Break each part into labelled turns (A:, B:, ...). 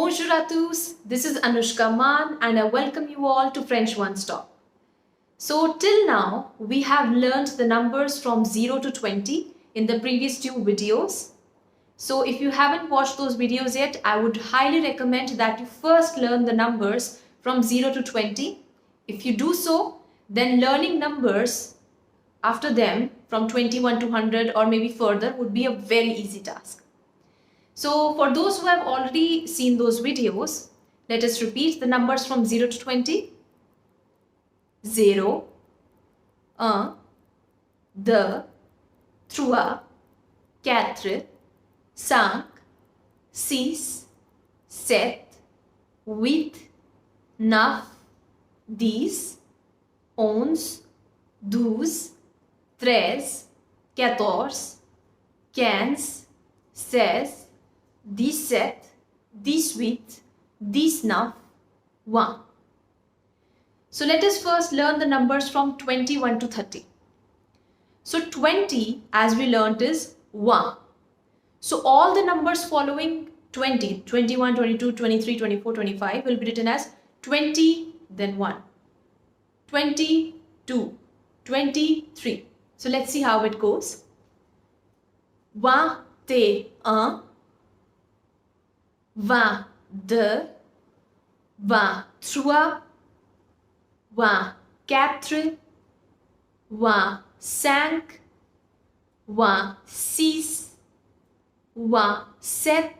A: Bonjour à tous, this is Anushka Man and I welcome you all to French One Stop. So till now, we have learned the numbers from 0 to 20 in the previous two videos. So if you haven't watched those videos yet, I would highly recommend that you first learn the numbers from 0 to 20. If you do so, then learning numbers after them from 21 to 100 or maybe further would be a very easy task. So for those who have already seen those videos, let us repeat the numbers from 0 to 20. 0, 1, 2, 3, 4, 5, 6, 7, 8, 9, 10, 11, 12, 13, 14, 15, 16, 17, 18, 19, 1. So let us first learn the numbers from 21 to 30. So 20, as we learnt, is 1. So all the numbers following 20, 21, 22, 23, 24, 25 will be written as 20, then 1. 22, 23. So let's see how it goes. 21, 22, 23, 24, 25, 26, 27,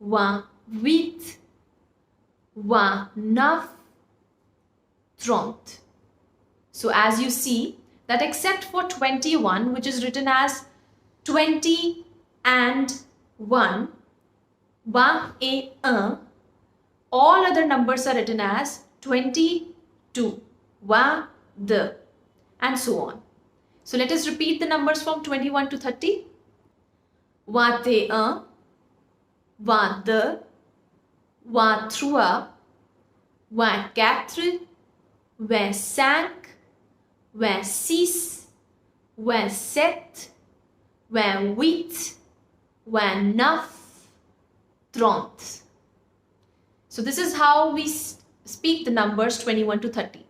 A: 28, 29, 30. So as you see that except for 21, which is written as 20 and 1, 1 et 1, all other numbers are written as 22, 1, 2, and so on. So let us repeat the numbers from 21 to 30. 21, 22, 23, 24, 25, 26, 27, 28, 29, 30. So this is how we speak the numbers 21 to 30.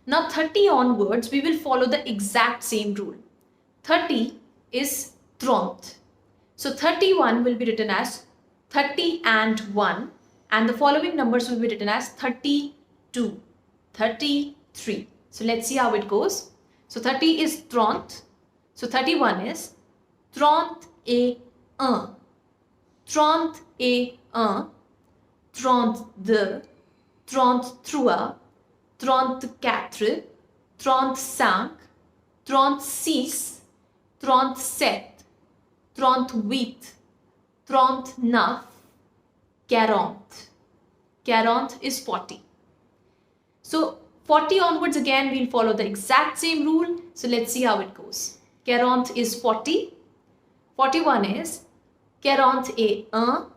A: Now 30 onwards, we will follow the exact same rule. 30 is 30. So 31 will be written as 30 and 1, and the following numbers will be written as 32, 33. So let's see how it goes. So 30 is 30. So 31 is 31, 31, 32, 33, 34, 35, 36, 37, 38, 39, 40. 40 is 40. So 40 onwards again we'll follow the exact same rule. So let's see how it goes. 40 is 40. 41 is 41,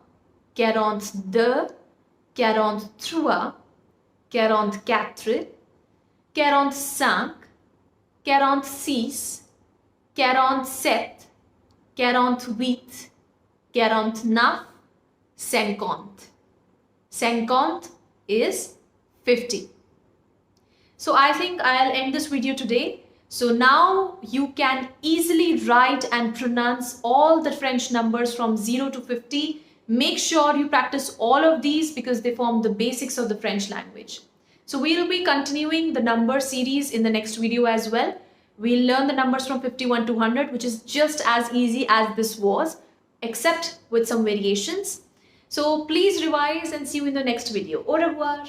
A: 42, 43, 44, 45, 46, 47, 48, 49, 50. 50 is 50. So I think I'll end this video today. So now you can easily write and pronounce all the French numbers from 0 to 50. Make sure you practice all of these because they form the basics of the French language. So we'll be continuing the number series in the next video as well. We'll learn the numbers from 51 to 100, which is just as easy as this was, except with some variations. So please revise and see you in the next video. Au revoir.